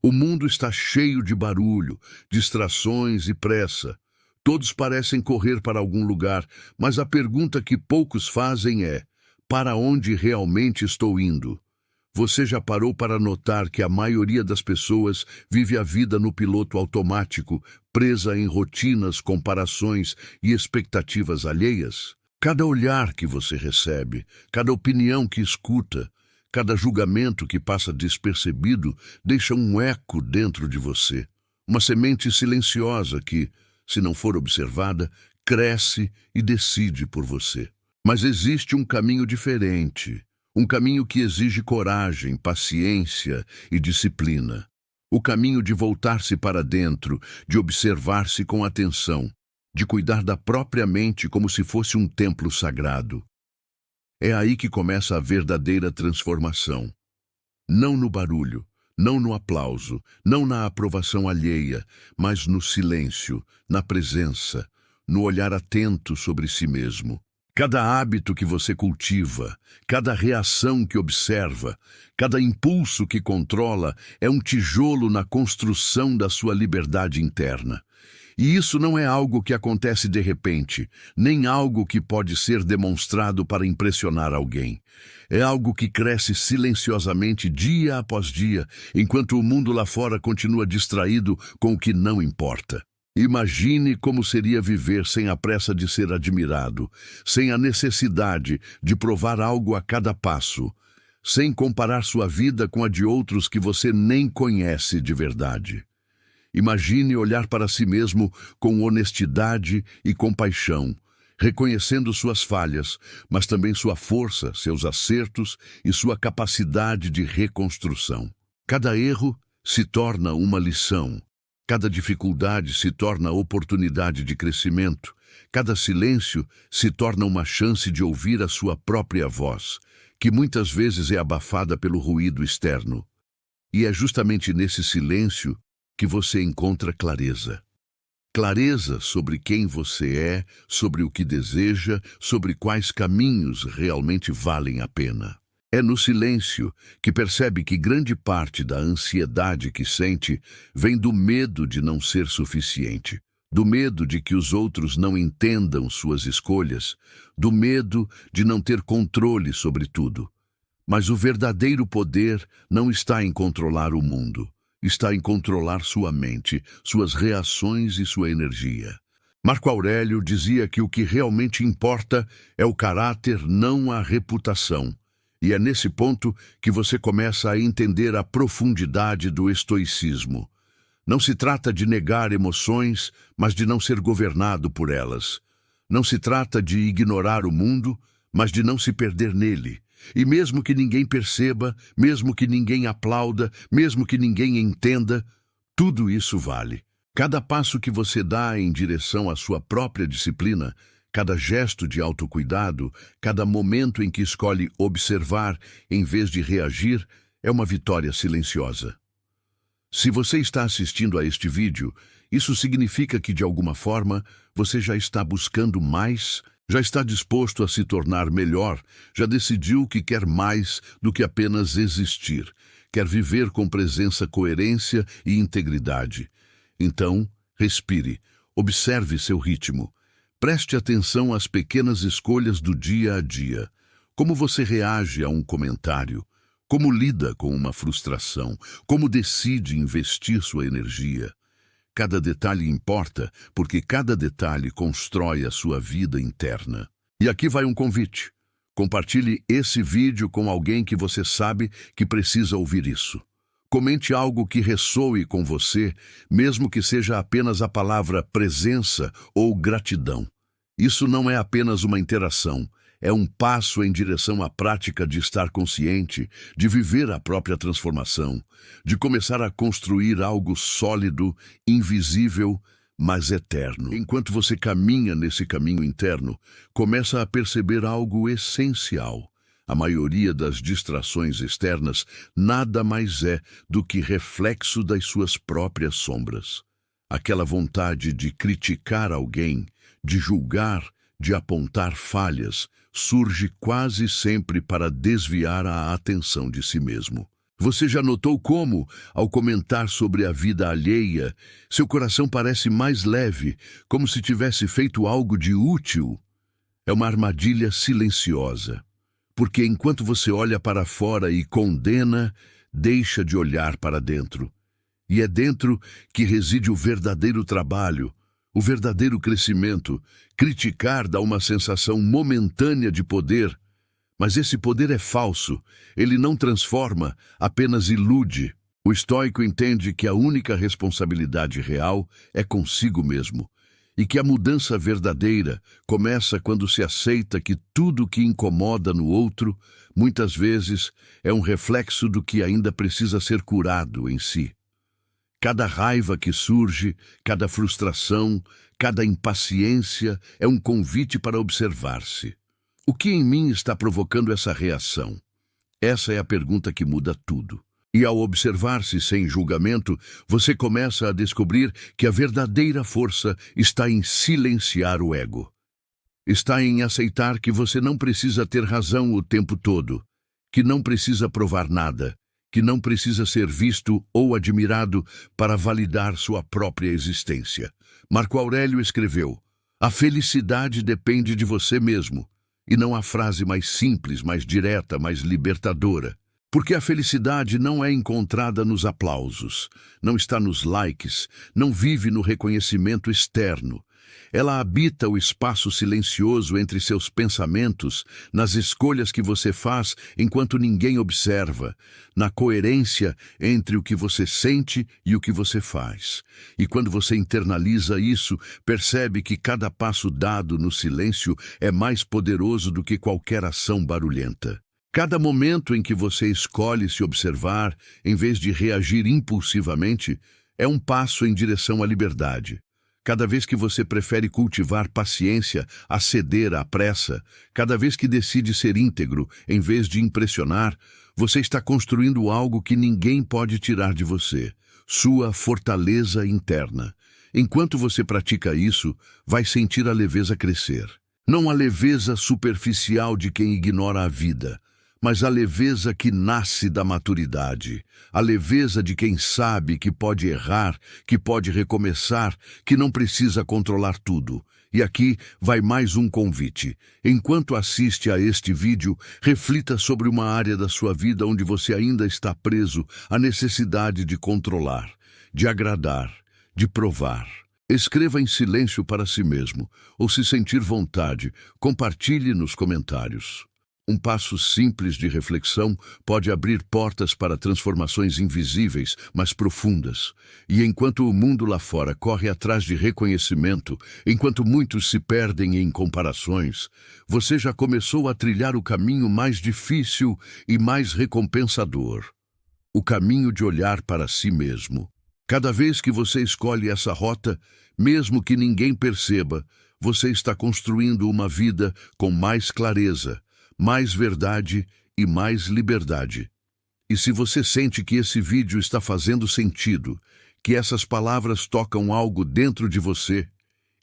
O mundo está cheio de barulho, distrações e pressa. Todos parecem correr para algum lugar, mas a pergunta que poucos fazem é: para onde realmente estou indo? Você já parou para notar que a maioria das pessoas vive a vida no piloto automático, presa em rotinas, comparações e expectativas alheias? Cada olhar que você recebe, cada opinião que escuta, cada julgamento que passa despercebido deixa um eco dentro de você. Uma semente silenciosa que, se não for observada, cresce e decide por você. Mas existe um caminho diferente. Um caminho que exige coragem, paciência e disciplina. O caminho de voltar-se para dentro, de observar-se com atenção, de cuidar da própria mente como se fosse um templo sagrado. É aí que começa a verdadeira transformação. Não no barulho, não no aplauso, não na aprovação alheia, mas no silêncio, na presença, no olhar atento sobre si mesmo. Cada hábito que você cultiva, cada reação que observa, cada impulso que controla é um tijolo na construção da sua liberdade interna. E isso não é algo que acontece de repente, nem algo que pode ser demonstrado para impressionar alguém. É algo que cresce silenciosamente dia após dia, enquanto o mundo lá fora continua distraído com o que não importa. Imagine como seria viver sem a pressa de ser admirado, sem a necessidade de provar algo a cada passo, sem comparar sua vida com a de outros que você nem conhece de verdade. Imagine olhar para si mesmo com honestidade e compaixão, reconhecendo suas falhas, mas também sua força, seus acertos e sua capacidade de reconstrução. Cada erro se torna uma lição. Cada dificuldade se torna oportunidade de crescimento. Cada silêncio se torna uma chance de ouvir a sua própria voz, que muitas vezes é abafada pelo ruído externo. E é justamente nesse silêncio que você encontra clareza. Clareza sobre quem você é, sobre o que deseja, sobre quais caminhos realmente valem a pena. É no silêncio que percebe que grande parte da ansiedade que sente vem do medo de não ser suficiente, do medo de que os outros não entendam suas escolhas, do medo de não ter controle sobre tudo. Mas o verdadeiro poder não está em controlar o mundo, está em controlar sua mente, suas reações e sua energia. Marco Aurélio dizia que o que realmente importa é o caráter, não a reputação. E é nesse ponto que você começa a entender a profundidade do estoicismo. Não se trata de negar emoções, mas de não ser governado por elas. Não se trata de ignorar o mundo, mas de não se perder nele. E mesmo que ninguém perceba, mesmo que ninguém aplauda, mesmo que ninguém entenda, tudo isso vale. Cada passo que você dá em direção à sua própria disciplina, cada gesto de autocuidado, cada momento em que escolhe observar em vez de reagir, é uma vitória silenciosa. Se você está assistindo a este vídeo, isso significa que, de alguma forma, você já está buscando mais, já está disposto a se tornar melhor, já decidiu que quer mais do que apenas existir, quer viver com presença, coerência e integridade. Então, respire, observe seu ritmo. Preste atenção às pequenas escolhas do dia a dia. Como você reage a um comentário? Como lida com uma frustração? Como decide investir sua energia? Cada detalhe importa, porque cada detalhe constrói a sua vida interna. E aqui vai um convite. Compartilhe esse vídeo com alguém que você sabe que precisa ouvir isso. Comente algo que ressoe com você, mesmo que seja apenas a palavra presença ou gratidão. Isso não é apenas uma interação, é um passo em direção à prática de estar consciente, de viver a própria transformação, de começar a construir algo sólido, invisível, mas eterno. Enquanto você caminha nesse caminho interno, começa a perceber algo essencial. A maioria das distrações externas nada mais é do que reflexo das suas próprias sombras. Aquela vontade de criticar alguém, de julgar, de apontar falhas, surge quase sempre para desviar a atenção de si mesmo. Você já notou como, ao comentar sobre a vida alheia, seu coração parece mais leve, como se tivesse feito algo de útil? É uma armadilha silenciosa, porque enquanto você olha para fora e condena, deixa de olhar para dentro. E é dentro que reside o verdadeiro trabalho, o verdadeiro crescimento. Criticar dá uma sensação momentânea de poder, mas esse poder é falso. Ele não transforma, apenas ilude. O estoico entende que a única responsabilidade real é consigo mesmo, e que a mudança verdadeira começa quando se aceita que tudo que incomoda no outro, muitas vezes, é um reflexo do que ainda precisa ser curado em si. Cada raiva que surge, cada frustração, cada impaciência é um convite para observar-se. O que em mim está provocando essa reação? Essa é a pergunta que muda tudo. E ao observar-se sem julgamento, você começa a descobrir que a verdadeira força está em silenciar o ego. Está em aceitar que você não precisa ter razão o tempo todo, que não precisa provar nada, que não precisa ser visto ou admirado para validar sua própria existência. Marco Aurélio escreveu: "A felicidade depende de você mesmo." E não há frase mais simples, mais direta, mais libertadora. Porque a felicidade não é encontrada nos aplausos, não está nos likes, não vive no reconhecimento externo. Ela habita o espaço silencioso entre seus pensamentos, nas escolhas que você faz enquanto ninguém observa, na coerência entre o que você sente e o que você faz. E quando você internaliza isso, percebe que cada passo dado no silêncio é mais poderoso do que qualquer ação barulhenta. Cada momento em que você escolhe se observar, em vez de reagir impulsivamente, é um passo em direção à liberdade. Cada vez que você prefere cultivar paciência a ceder à pressa, cada vez que decide ser íntegro em vez de impressionar, você está construindo algo que ninguém pode tirar de você, sua fortaleza interna. Enquanto você pratica isso, vai sentir a leveza crescer. Não a leveza superficial de quem ignora a vida, mas a leveza que nasce da maturidade, a leveza de quem sabe que pode errar, que pode recomeçar, que não precisa controlar tudo. E aqui vai mais um convite. Enquanto assiste a este vídeo, reflita sobre uma área da sua vida onde você ainda está preso à necessidade de controlar, de agradar, de provar. Escreva em silêncio para si mesmo, ou se sentir vontade, compartilhe nos comentários. Um passo simples de reflexão pode abrir portas para transformações invisíveis, mas profundas. E enquanto o mundo lá fora corre atrás de reconhecimento, enquanto muitos se perdem em comparações, você já começou a trilhar o caminho mais difícil e mais recompensador. O caminho de olhar para si mesmo. Cada vez que você escolhe essa rota, mesmo que ninguém perceba, você está construindo uma vida com mais clareza, mais verdade e mais liberdade. E se você sente que esse vídeo está fazendo sentido, que essas palavras tocam algo dentro de você,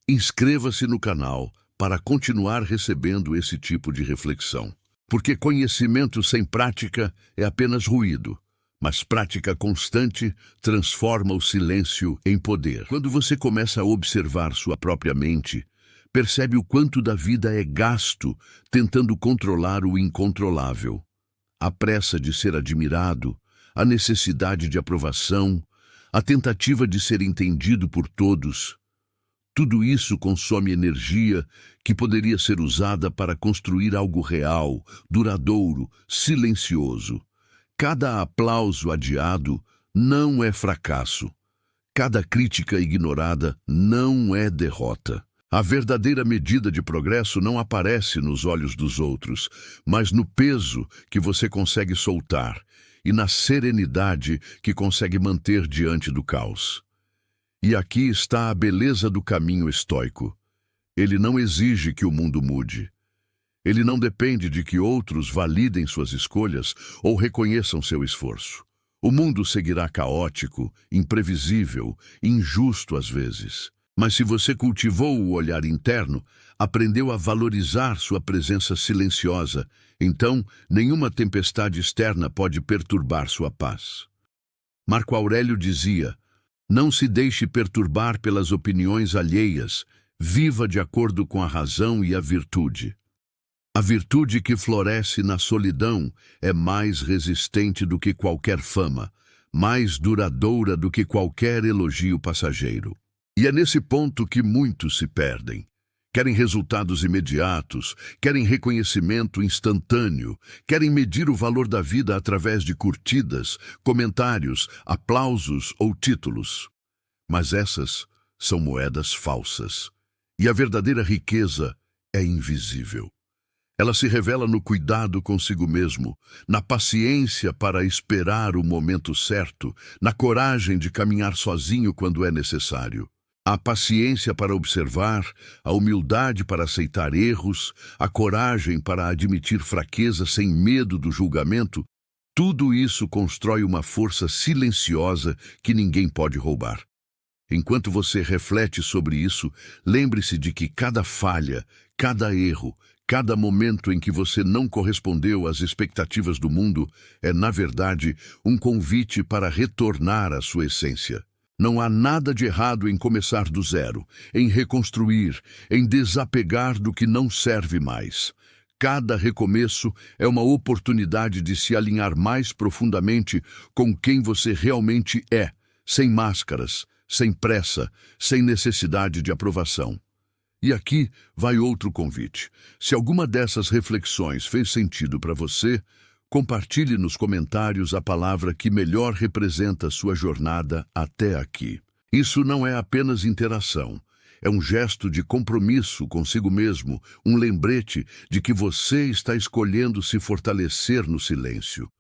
inscreva-se no canal para continuar recebendo esse tipo de reflexão. Porque conhecimento sem prática é apenas ruído, mas prática constante transforma o silêncio em poder. Quando você começa a observar sua própria mente, percebe o quanto da vida é gasto tentando controlar o incontrolável. A pressa de ser admirado, a necessidade de aprovação, a tentativa de ser entendido por todos. Tudo isso consome energia que poderia ser usada para construir algo real, duradouro, silencioso. Cada aplauso adiado não é fracasso. Cada crítica ignorada não é derrota. A verdadeira medida de progresso não aparece nos olhos dos outros, mas no peso que você consegue soltar e na serenidade que consegue manter diante do caos. E aqui está a beleza do caminho estoico. Ele não exige que o mundo mude. Ele não depende de que outros validem suas escolhas ou reconheçam seu esforço. O mundo seguirá caótico, imprevisível, injusto às vezes. Mas se você cultivou o olhar interno, aprendeu a valorizar sua presença silenciosa, então nenhuma tempestade externa pode perturbar sua paz. Marco Aurélio dizia: não se deixe perturbar pelas opiniões alheias, viva de acordo com a razão e a virtude. A virtude que floresce na solidão é mais resistente do que qualquer fama, mais duradoura do que qualquer elogio passageiro. E é nesse ponto que muitos se perdem. Querem resultados imediatos, querem reconhecimento instantâneo, querem medir o valor da vida através de curtidas, comentários, aplausos ou títulos. Mas essas são moedas falsas. E a verdadeira riqueza é invisível. Ela se revela no cuidado consigo mesmo, na paciência para esperar o momento certo, na coragem de caminhar sozinho quando é necessário. A paciência para observar, a humildade para aceitar erros, a coragem para admitir fraqueza sem medo do julgamento, tudo isso constrói uma força silenciosa que ninguém pode roubar. Enquanto você reflete sobre isso, lembre-se de que cada falha, cada erro, cada momento em que você não correspondeu às expectativas do mundo é, na verdade, um convite para retornar à sua essência. Não há nada de errado em começar do zero, em reconstruir, em desapegar do que não serve mais. Cada recomeço é uma oportunidade de se alinhar mais profundamente com quem você realmente é, sem máscaras, sem pressa, sem necessidade de aprovação. E aqui vai outro convite. Se alguma dessas reflexões fez sentido para você, compartilhe nos comentários a palavra que melhor representa sua jornada até aqui. Isso não é apenas interação. É um gesto de compromisso consigo mesmo, um lembrete de que você está escolhendo se fortalecer no silêncio.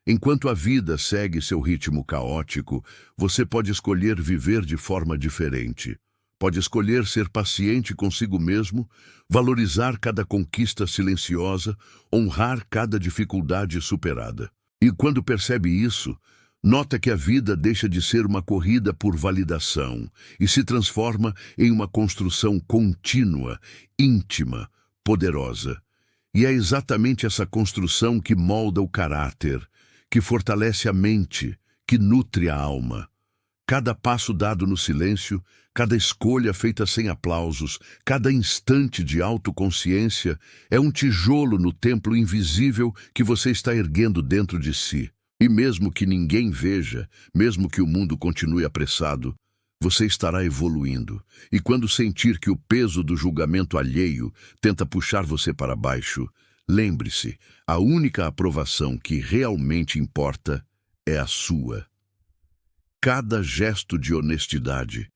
Enquanto a vida segue seu ritmo caótico, você pode escolher viver de forma diferente. Pode escolher ser paciente consigo mesmo, valorizar cada conquista silenciosa, honrar cada dificuldade superada. E quando percebe isso, nota que a vida deixa de ser uma corrida por validação e se transforma em uma construção contínua, íntima, poderosa. E é exatamente essa construção que molda o caráter, que fortalece a mente, que nutre a alma. Cada passo dado no silêncio, cada escolha feita sem aplausos, cada instante de autoconsciência é um tijolo no templo invisível que você está erguendo dentro de si. E mesmo que ninguém veja, mesmo que o mundo continue apressado, você estará evoluindo. E quando sentir que o peso do julgamento alheio tenta puxar você para baixo, lembre-se, a única aprovação que realmente importa é a sua. Cada gesto de honestidade,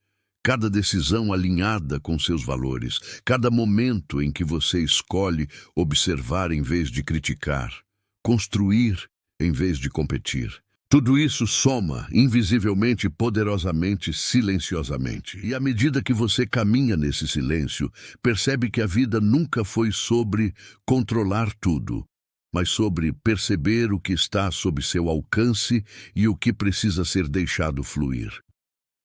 cada decisão alinhada com seus valores, cada momento em que você escolhe observar em vez de criticar, construir em vez de competir. Tudo isso soma, invisivelmente, poderosamente, silenciosamente. E à medida que você caminha nesse silêncio, percebe que a vida nunca foi sobre controlar tudo, mas sobre perceber o que está sob seu alcance e o que precisa ser deixado fluir.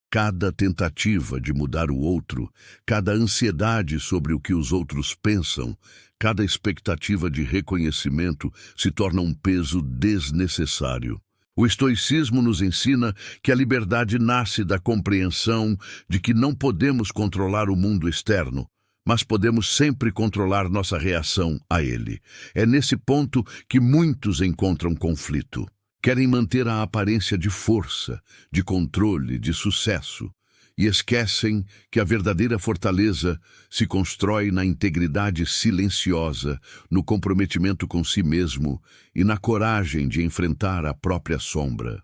Cada tentativa de mudar o outro, cada ansiedade sobre o que os outros pensam, cada expectativa de reconhecimento se torna um peso desnecessário. O estoicismo nos ensina que a liberdade nasce da compreensão de que não podemos controlar o mundo externo, mas podemos sempre controlar nossa reação a ele. É nesse ponto que muitos encontram conflito. Querem manter a aparência de força, de controle, de sucesso, e esquecem que a verdadeira fortaleza se constrói na integridade silenciosa, no comprometimento com si mesmo e na coragem de enfrentar a própria sombra.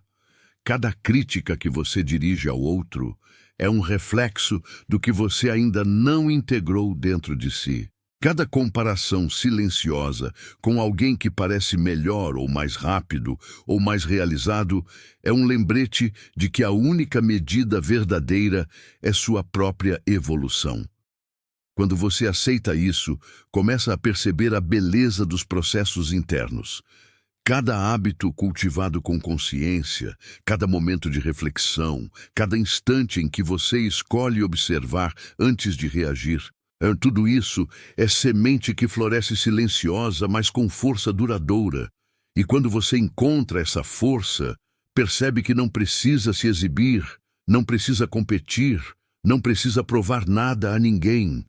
Cada crítica que você dirige ao outro é um reflexo do que você ainda não integrou dentro de si. Cada comparação silenciosa com alguém que parece melhor ou mais rápido ou mais realizado é um lembrete de que a única medida verdadeira é sua própria evolução. Quando você aceita isso, começa a perceber a beleza dos processos internos. Cada hábito cultivado com consciência, cada momento de reflexão, cada instante em que você escolhe observar antes de reagir, tudo isso é semente que floresce silenciosa, mas com força duradoura. E quando você encontra essa força, percebe que não precisa se exibir, não precisa competir, não precisa provar nada a ninguém.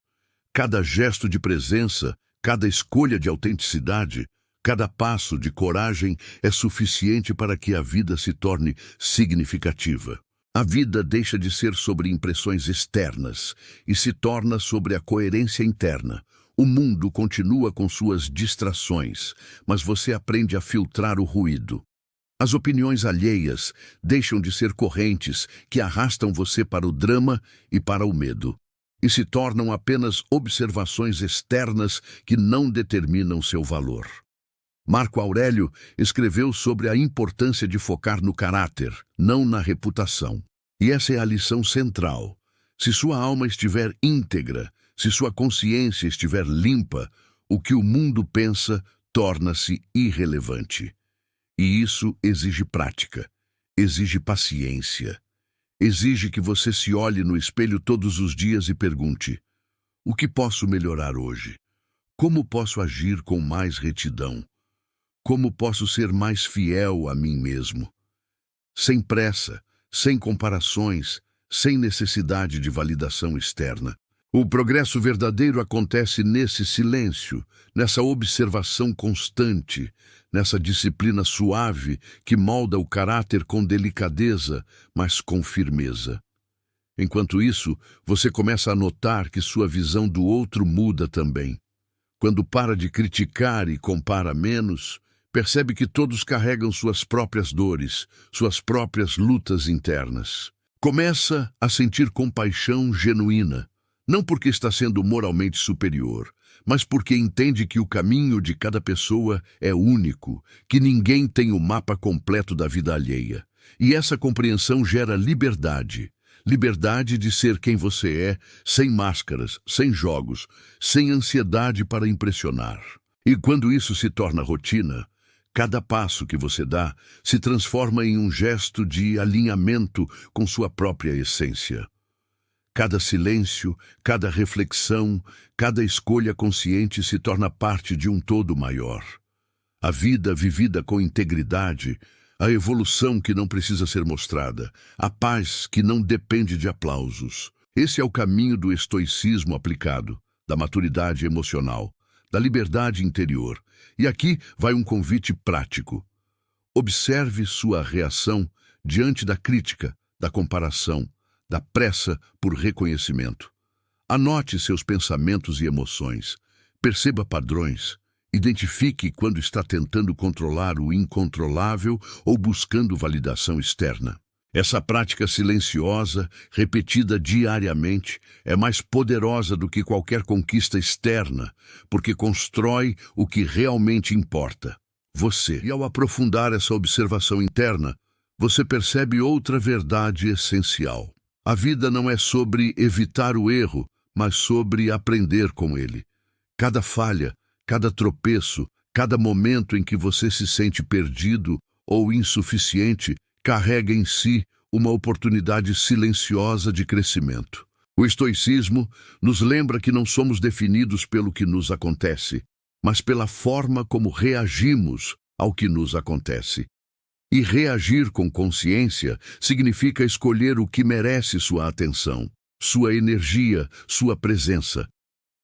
Cada gesto de presença, cada escolha de autenticidade, cada passo de coragem é suficiente para que a vida se torne significativa. A vida deixa de ser sobre impressões externas e se torna sobre a coerência interna. O mundo continua com suas distrações, mas você aprende a filtrar o ruído. As opiniões alheias deixam de ser correntes que arrastam você para o drama e para o medo, e se tornam apenas observações externas que não determinam seu valor. Marco Aurélio escreveu sobre a importância de focar no caráter, não na reputação. E essa é a lição central. Se sua alma estiver íntegra, se sua consciência estiver limpa, o que o mundo pensa torna-se irrelevante. E isso exige prática, exige paciência, exige que você se olhe no espelho todos os dias e pergunte: o que posso melhorar hoje? Como posso agir com mais retidão? Como posso ser mais fiel a mim mesmo? Sem pressa, sem comparações, sem necessidade de validação externa. O progresso verdadeiro acontece nesse silêncio, nessa observação constante, nessa disciplina suave que molda o caráter com delicadeza, mas com firmeza. Enquanto isso, você começa a notar que sua visão do outro muda também. Quando para de criticar e compara menos, percebe que todos carregam suas próprias dores, suas próprias lutas internas. Começa a sentir compaixão genuína, não porque está sendo moralmente superior, mas porque entende que o caminho de cada pessoa é único, que ninguém tem o mapa completo da vida alheia. E essa compreensão gera liberdade. Liberdade de ser quem você é, sem máscaras, sem jogos, sem ansiedade para impressionar. E quando isso se torna rotina, cada passo que você dá se transforma em um gesto de alinhamento com sua própria essência. Cada silêncio, cada reflexão, cada escolha consciente se torna parte de um todo maior. A vida vivida com integridade, a evolução que não precisa ser mostrada, a paz que não depende de aplausos. Esse é o caminho do estoicismo aplicado, da maturidade emocional, da liberdade interior. E aqui vai um convite prático. Observe sua reação diante da crítica, da comparação, da pressa por reconhecimento. Anote seus pensamentos e emoções. Perceba padrões. Identifique quando está tentando controlar o incontrolável ou buscando validação externa. Essa prática silenciosa, repetida diariamente, é mais poderosa do que qualquer conquista externa, porque constrói o que realmente importa: você. E ao aprofundar essa observação interna, você percebe outra verdade essencial. A vida não é sobre evitar o erro, mas sobre aprender com ele. Cada falha, cada tropeço, cada momento em que você se sente perdido ou insuficiente, carrega em si uma oportunidade silenciosa de crescimento. O estoicismo nos lembra que não somos definidos pelo que nos acontece, mas pela forma como reagimos ao que nos acontece. E reagir com consciência significa escolher o que merece sua atenção, sua energia, sua presença.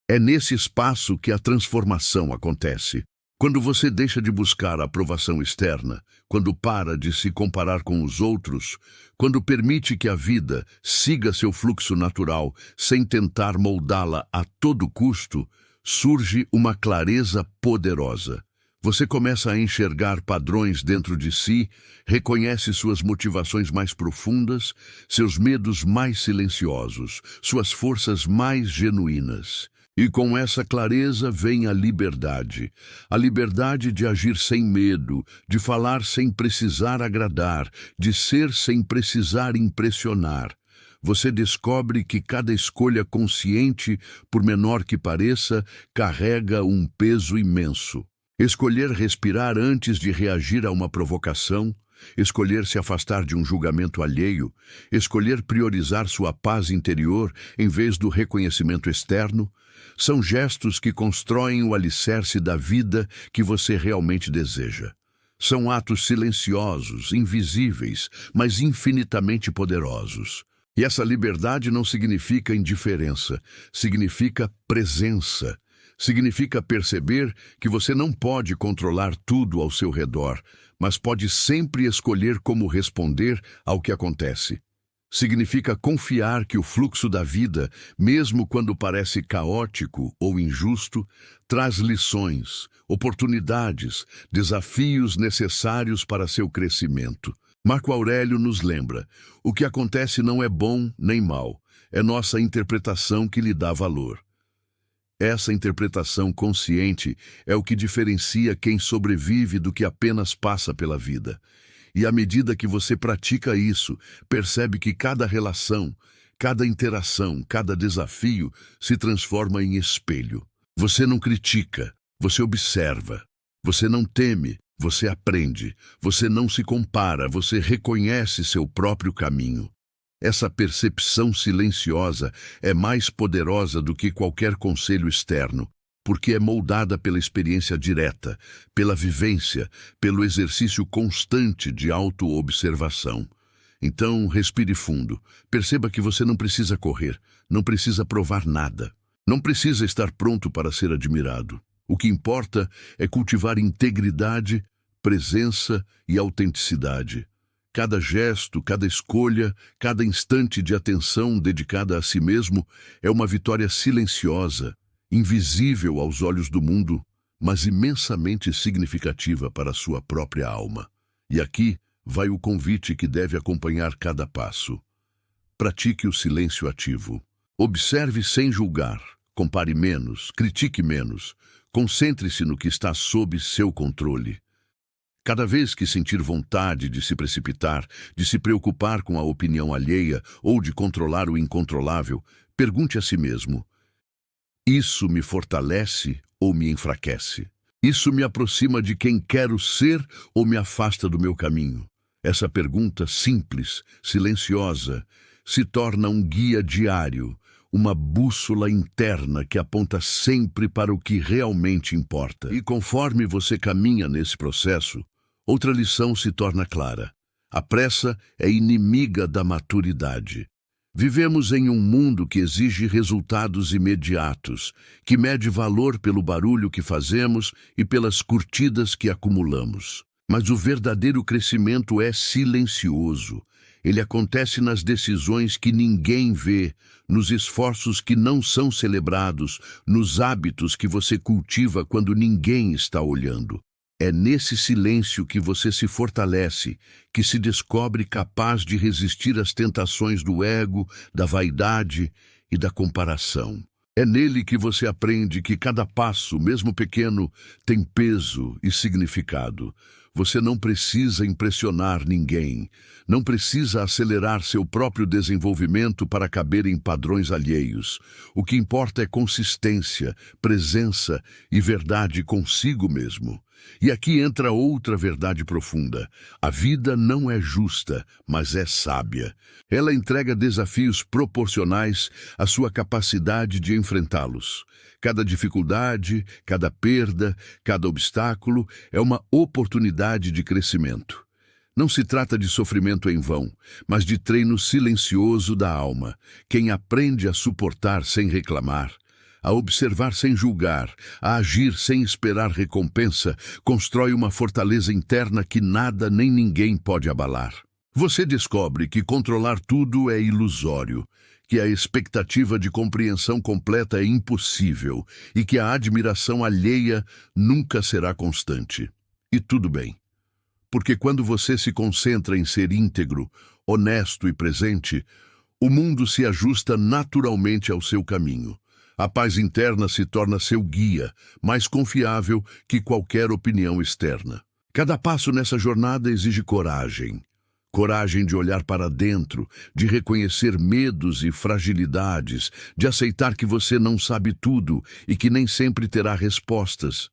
É nesse espaço que a transformação acontece. Quando você deixa de buscar a aprovação externa, quando para de se comparar com os outros, quando permite que a vida siga seu fluxo natural sem tentar moldá-la a todo custo, surge uma clareza poderosa. Você começa a enxergar padrões dentro de si, reconhece suas motivações mais profundas, seus medos mais silenciosos, suas forças mais genuínas. E com essa clareza vem a liberdade de agir sem medo, de falar sem precisar agradar, de ser sem precisar impressionar. Você descobre que cada escolha consciente, por menor que pareça, carrega um peso imenso. Escolher respirar antes de reagir a uma provocação, escolher se afastar de um julgamento alheio, escolher priorizar sua paz interior em vez do reconhecimento externo, são gestos que constroem o alicerce da vida que você realmente deseja. São atos silenciosos, invisíveis, mas infinitamente poderosos. E essa liberdade não significa indiferença, significa presença. Significa perceber que você não pode controlar tudo ao seu redor, mas pode sempre escolher como responder ao que acontece. Significa confiar que o fluxo da vida, mesmo quando parece caótico ou injusto, traz lições, oportunidades, desafios necessários para seu crescimento. Marco Aurélio nos lembra: o que acontece não é bom nem mal, é nossa interpretação que lhe dá valor. Essa interpretação consciente é o que diferencia quem sobrevive do que apenas passa pela vida. E à medida que você pratica isso, percebe que cada relação, cada interação, cada desafio se transforma em espelho. Você não critica, você observa. Você não teme, você aprende. Você não se compara, você reconhece seu próprio caminho. Essa percepção silenciosa é mais poderosa do que qualquer conselho externo, porque é moldada pela experiência direta, pela vivência, pelo exercício constante de autoobservação. Então, respire fundo. Perceba que você não precisa correr, não precisa provar nada. Não precisa estar pronto para ser admirado. O que importa é cultivar integridade, presença e autenticidade. Cada gesto, cada escolha, cada instante de atenção dedicada a si mesmo é uma vitória silenciosa, invisível aos olhos do mundo, mas imensamente significativa para a sua própria alma. E aqui vai o convite que deve acompanhar cada passo. Pratique o silêncio ativo. Observe sem julgar, compare menos, critique menos, concentre-se no que está sob seu controle. Cada vez que sentir vontade de se precipitar, de se preocupar com a opinião alheia ou de controlar o incontrolável, pergunte a si mesmo: isso me fortalece ou me enfraquece? Isso me aproxima de quem quero ser ou me afasta do meu caminho? Essa pergunta simples, silenciosa, se torna um guia diário, uma bússola interna que aponta sempre para o que realmente importa. E conforme você caminha nesse processo, outra lição se torna clara. A pressa é inimiga da maturidade. Vivemos em um mundo que exige resultados imediatos, que mede valor pelo barulho que fazemos e pelas curtidas que acumulamos. Mas o verdadeiro crescimento é silencioso. Ele acontece nas decisões que ninguém vê, nos esforços que não são celebrados, nos hábitos que você cultiva quando ninguém está olhando. É nesse silêncio que você se fortalece, que se descobre capaz de resistir às tentações do ego, da vaidade e da comparação. É nele que você aprende que cada passo, mesmo pequeno, tem peso e significado. Você não precisa impressionar ninguém, não precisa acelerar seu próprio desenvolvimento para caber em padrões alheios. O que importa é consistência, presença e verdade consigo mesmo. E aqui entra outra verdade profunda. A vida não é justa, mas é sábia. Ela entrega desafios proporcionais à sua capacidade de enfrentá-los. Cada dificuldade, cada perda, cada obstáculo é uma oportunidade de crescimento. Não se trata de sofrimento em vão, mas de treino silencioso da alma. Quem aprende a suportar sem reclamar, a observar sem julgar, a agir sem esperar recompensa, constrói uma fortaleza interna que nada nem ninguém pode abalar. Você descobre que controlar tudo é ilusório, que a expectativa de compreensão completa é impossível e que a admiração alheia nunca será constante. E tudo bem, porque quando você se concentra em ser íntegro, honesto e presente, o mundo se ajusta naturalmente ao seu caminho. A paz interna se torna seu guia, mais confiável que qualquer opinião externa. Cada passo nessa jornada exige coragem. Coragem de olhar para dentro, de reconhecer medos e fragilidades, de aceitar que você não sabe tudo e que nem sempre terá respostas.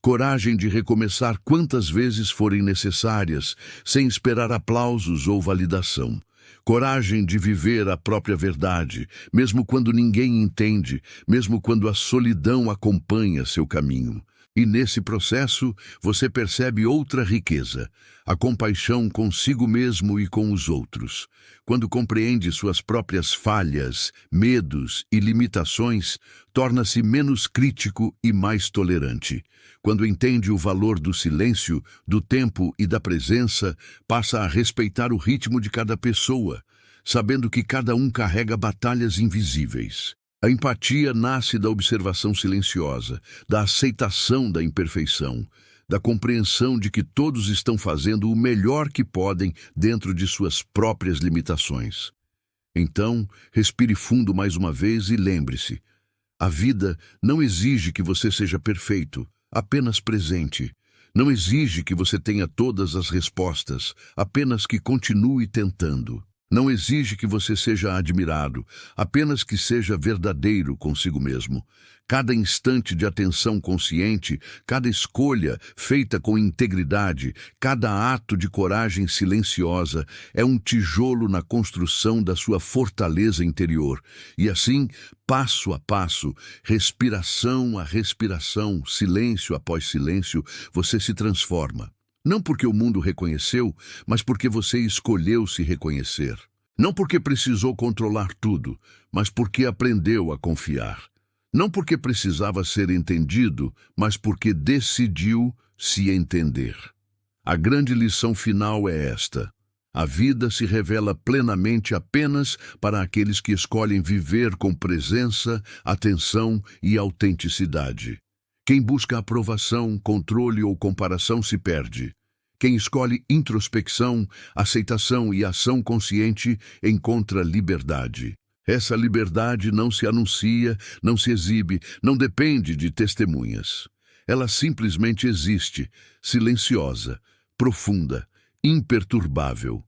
Coragem de recomeçar quantas vezes forem necessárias, sem esperar aplausos ou validação. Coragem de viver a própria verdade, mesmo quando ninguém entende, mesmo quando a solidão acompanha seu caminho. E nesse processo, você percebe outra riqueza, a compaixão consigo mesmo e com os outros. Quando compreende suas próprias falhas, medos e limitações, torna-se menos crítico e mais tolerante. Quando entende o valor do silêncio, do tempo e da presença, passa a respeitar o ritmo de cada pessoa, sabendo que cada um carrega batalhas invisíveis. A empatia nasce da observação silenciosa, da aceitação da imperfeição, da compreensão de que todos estão fazendo o melhor que podem dentro de suas próprias limitações. Então, respire fundo mais uma vez e lembre-se: a vida não exige que você seja perfeito, apenas presente. Não exige que você tenha todas as respostas, apenas que continue tentando. Não exige que você seja admirado, apenas que seja verdadeiro consigo mesmo. Cada instante de atenção consciente, cada escolha feita com integridade, cada ato de coragem silenciosa é um tijolo na construção da sua fortaleza interior. E assim, passo a passo, respiração a respiração, silêncio após silêncio, você se transforma. Não porque o mundo reconheceu, mas porque você escolheu se reconhecer. Não porque precisou controlar tudo, mas porque aprendeu a confiar. Não porque precisava ser entendido, mas porque decidiu se entender. A grande lição final é esta: a vida se revela plenamente apenas para aqueles que escolhem viver com presença, atenção e autenticidade. Quem busca aprovação, controle ou comparação se perde. Quem escolhe introspecção, aceitação e ação consciente encontra liberdade. Essa liberdade não se anuncia, não se exibe, não depende de testemunhas. Ela simplesmente existe, silenciosa, profunda, imperturbável.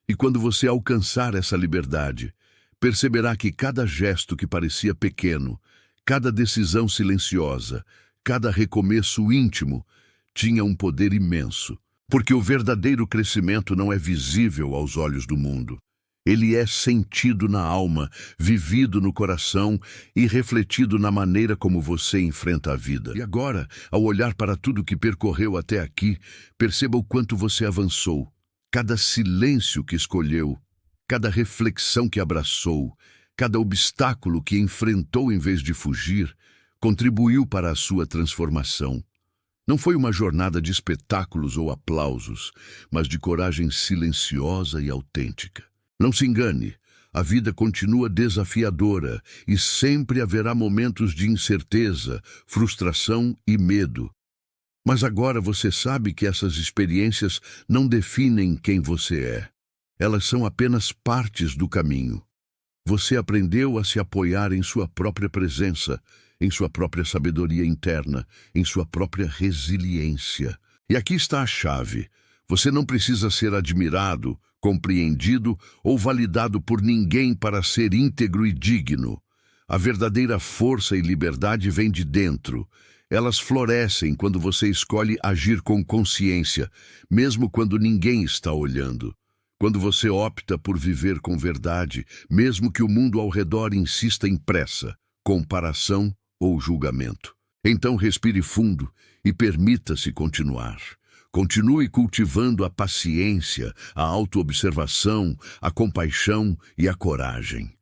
E quando você alcançar essa liberdade, perceberá que cada gesto que parecia pequeno, cada decisão silenciosa, cada recomeço íntimo, tinha um poder imenso. Porque o verdadeiro crescimento não é visível aos olhos do mundo. Ele é sentido na alma, vivido no coração e refletido na maneira como você enfrenta a vida. E agora, ao olhar para tudo que percorreu até aqui, perceba o quanto você avançou. Cada silêncio que escolheu, cada reflexão que abraçou, cada obstáculo que enfrentou em vez de fugir, contribuiu para a sua transformação. Não foi uma jornada de espetáculos ou aplausos, mas de coragem silenciosa e autêntica. Não se engane, a vida continua desafiadora e sempre haverá momentos de incerteza, frustração e medo. Mas agora você sabe que essas experiências não definem quem você é. Elas são apenas partes do caminho. Você aprendeu a se apoiar em sua própria presença, em sua própria sabedoria interna, em sua própria resiliência. E aqui está a chave. Você não precisa ser admirado, compreendido ou validado por ninguém para ser íntegro e digno. A verdadeira força e liberdade vem de dentro. Elas florescem quando você escolhe agir com consciência, mesmo quando ninguém está olhando. Quando você opta por viver com verdade, mesmo que o mundo ao redor insista em pressa, comparação ou julgamento. Então respire fundo e permita-se continuar. Continue cultivando a paciência, a autoobservação, a compaixão e a coragem.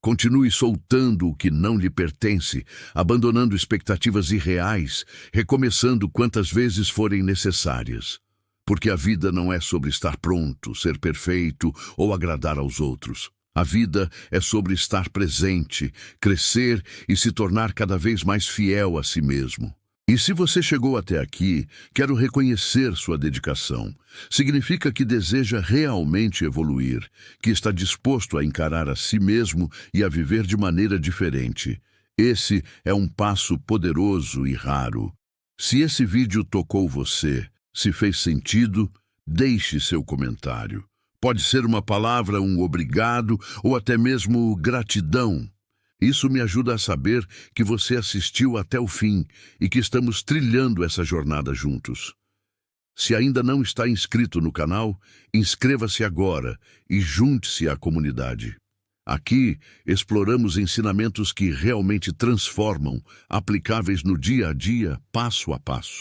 Continue soltando o que não lhe pertence, abandonando expectativas irreais, recomeçando quantas vezes forem necessárias. Porque a vida não é sobre estar pronto, ser perfeito ou agradar aos outros. A vida é sobre estar presente, crescer e se tornar cada vez mais fiel a si mesmo. E se você chegou até aqui, quero reconhecer sua dedicação. Significa que deseja realmente evoluir, que está disposto a encarar a si mesmo e a viver de maneira diferente. Esse é um passo poderoso e raro. Se esse vídeo tocou você, se fez sentido, deixe seu comentário. Pode ser uma palavra, um obrigado ou até mesmo gratidão. Isso me ajuda a saber que você assistiu até o fim e que estamos trilhando essa jornada juntos. Se ainda não está inscrito no canal, inscreva-se agora e junte-se à comunidade. Aqui, exploramos ensinamentos que realmente transformam, aplicáveis no dia a dia, passo a passo.